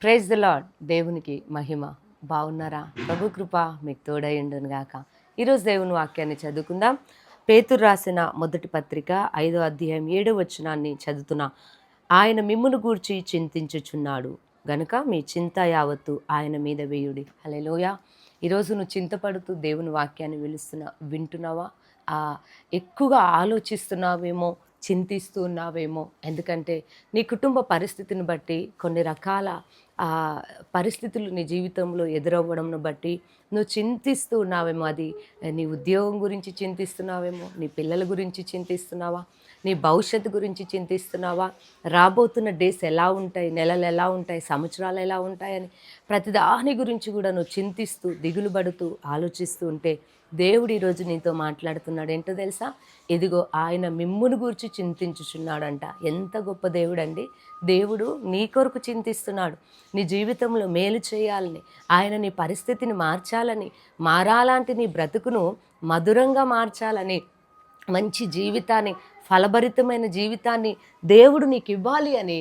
Praise the lord. దేవునికి మహిమ. బాగున్నారా? ప్రభు కృప మీకు తోడైండును గాక. ఈరోజు దేవుని వాక్యాన్ని చదువుకుందాం. పేతురు రాసిన మొదటి పత్రిక 5వ అధ్యాయం 7వ వచనాన్ని చదువుతున్నా. ఆయన మిమ్మును గూర్చి చింతించుచున్నాడు గనుక మీ చింత యావత్తు ఆయన మీద వేయుడి. హల్లెలూయా. ఈరోజు నువ్వు చింతపడుతూ దేవుని వాక్యాన్ని వింటున్నావా? ఎక్కువగా ఆలోచిస్తున్నావేమో, చింతిస్తూ ఉన్నావేమో. ఎందుకంటే నీ కుటుంబ పరిస్థితిని బట్టి కొన్ని రకాల పరిస్థితులు నీ జీవితంలో ఎదురవ్వడంను బట్టి నువ్వు చింతిస్తూ ఉన్నావేమో. అది నీ ఉద్యోగం గురించి చింతిస్తున్నావేమో, నీ పిల్లల గురించి చింతిస్తున్నావా, నీ భవిష్యత్తు గురించి చింతిస్తున్నావా, రాబోతున్న డేస్ ఎలా ఉంటాయి, నెలలు ఎలా ఉంటాయి, సంవత్సరాలు ఎలా ఉంటాయని ప్రతిదాని గురించి కూడా నువ్వు చింతిస్తూ దిగులు పడుతూ ఆలోచిస్తూ ఉంటే దేవుడు ఈరోజు నీతో మాట్లాడుతున్నాడు. ఏంటో తెలుసా? ఇదిగో ఆయన మిమ్మును గూర్చి చింతించుచున్నాడంట. ఎంత గొప్ప దేవుడు అండి! దేవుడు నీ కొరకు చింతిస్తున్నాడు. నీ జీవితంలో మేలు చేయాలని, ఆయన నీ పరిస్థితిని మార్చాలని, మారాలాంటి నీ బ్రతుకును మధురంగా మార్చాలని, మంచి జీవితాన్ని, ఫలభరితమైన జీవితాన్ని దేవుడు నీకు ఇవ్వాలి అని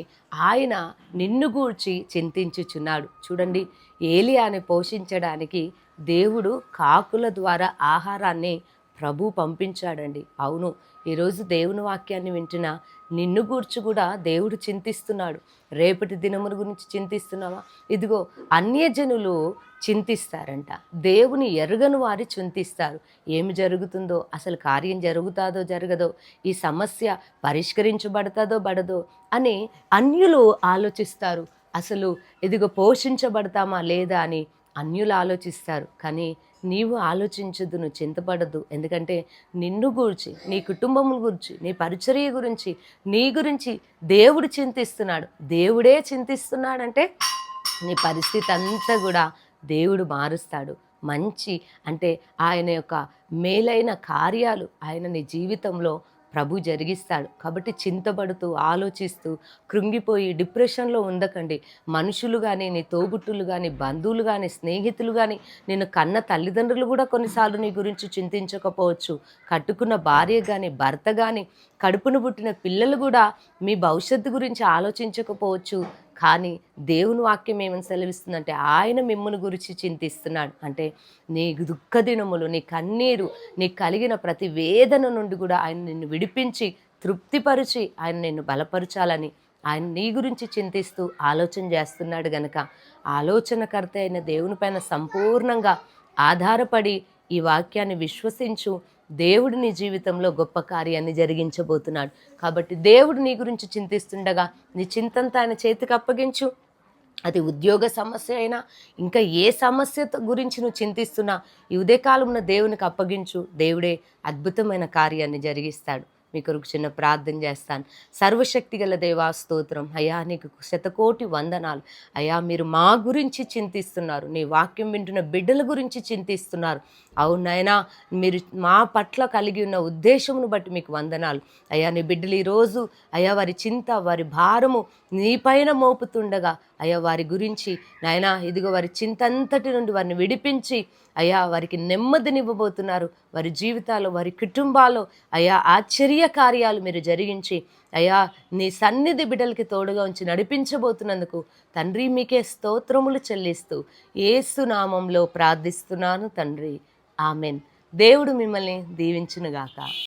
ఆయన నిన్ను గూర్చి చింతించుచున్నాడు. చూడండి, ఏలియాని పోషించడానికి దేవుడు కాకుల ద్వారా ఆహారాన్ని ప్రభు పంపించాడండి. అవును, ఈరోజు దేవుని వాక్యాన్ని వింటున్న నిన్ను గూర్చి కూడా దేవుడు చింతిస్తున్నాడు. రేపటి దినముల గురించి చింతిస్తున్నావా? ఇదిగో అన్యజనులు చింతిస్తారంట. దేవుని ఎరుగని వారి చింతిస్తారు. ఏమి జరుగుతుందో, అసలు కార్యం జరుగుతాదో జరగదో, ఈ సమస్య పరిష్కరించబడతాదో పడదో అని అన్యులు ఆలోచిస్తారు. అసలు ఇదిగో పోషించబడతామా లేదా అని అన్యులు ఆలోచిస్తారు. కానీ నీవు ఆలోచించదు, నువ్వు చింతపడద్దు. ఎందుకంటే నిన్ను గురించి, నీ కుటుంబం గురించి, నీ పరిచర్య గురించి, నీ గురించి దేవుడు చింతిస్తున్నాడు. దేవుడే చింతిస్తున్నాడంటే నీ పరిస్థితి అంతా కూడా దేవుడు మారుస్తాడు. మంచి అంటే ఆయన యొక్క మేలైన కార్యాలు ఆయన నీ జీవితంలో ప్రభు జరిగిస్తాడు. కాబట్టి చింతపడుతూ ఆలోచిస్తూ కృంగిపోయి డిప్రెషన్లో ఉండకండి. మనుషులు కానీ, నీ తోబుట్టులు కానీ, బంధువులు కానీ, స్నేహితులు కానీ, నేను కన్న తల్లిదండ్రులు కూడా కొన్నిసార్లు నీ గురించి చింతించకపోవచ్చు. కట్టుకున్న భార్య కానీ, భర్త కానీ, కడుపును పుట్టిన పిల్లలు కూడా మీ భవిష్యత్తు గురించి ఆలోచించకపోవచ్చు. కానీ దేవుని వాక్యం ఏమని సెలవిస్తుందంటే ఆయన మిమ్మును గురించి చింతిస్తున్నాడు. అంటే నీ దుఃఖ దినములు, నీ కన్నీరు, నీ కలిగిన ప్రతి వేదన నుండి కూడా ఆయన నిన్ను విడిపించి తృప్తిపరిచి ఆయన నిన్ను బలపరచాలని ఆయన నీ గురించి చింతిస్తూ ఆలోచన చేస్తున్నాడు. గనక ఆలోచనకర్త అయిన దేవుని పైన సంపూర్ణంగా ఆధారపడి ఈ వాక్యాన్ని విశ్వసించు. దేవుడు నీ జీవితంలో గొప్ప కార్యాన్ని జరిగించబోతున్నాడు. కాబట్టి దేవుడు నీ గురించి చింతిస్తుండగా నీ చింతంతా ఆయన చేతికి అప్పగించు. అది ఉద్యోగ సమస్య అయినా, ఇంకా ఏ సమస్య గురించి నువ్వు చింతిస్తున్నా ఈ ఉదయకాలంలో దేవునికి అప్పగించు. దేవుడే అద్భుతమైన కార్యాన్ని జరిగిస్తాడు. మీ కొరకు చిన్న ప్రార్థన చేస్తాను. సర్వశక్తి గల దేవా స్తోత్రం. అయ్యా, నీకు శతకోటి వందనాలు. అయ్యా, మీరు మా గురించి చింతిస్తున్నారు. నీ వాక్యం వింటున్న బిడ్డల గురించి చింతిస్తున్నారు. అవునైనా మీరు మా పట్ల కలిగి ఉన్న ఉద్దేశమును బట్టి మీకు వందనాలు. అయ్యా, నీ బిడ్డలు ఈరోజు అయ్యా వారి చింత, వారి భారము నీపైన మోపుతుండగా అయ్యా వారి గురించి నాయనా ఇదిగో వారి చింత అంతటి నుండి వారిని విడిపించి అయ్యా వారికి నెమ్మదినివ్వబోతున్నారు. వారి జీవితాల్లో, వారి కుటుంబాల్లో అయ్యా ఆశ్చర్య కార్యాలు మీరు జరిగించి అయ్యా నీ సన్నిధి బిడ్డలకి తోడుగా ఉంచి నడిపించబోతున్నందుకు తండ్రి మీకే స్తోత్రములు చెల్లిస్తూ యేసు నామంలో ప్రార్థిస్తున్నాను తండ్రి. ఆమెన్. దేవుడు మిమ్మల్ని దీవించునుగాక.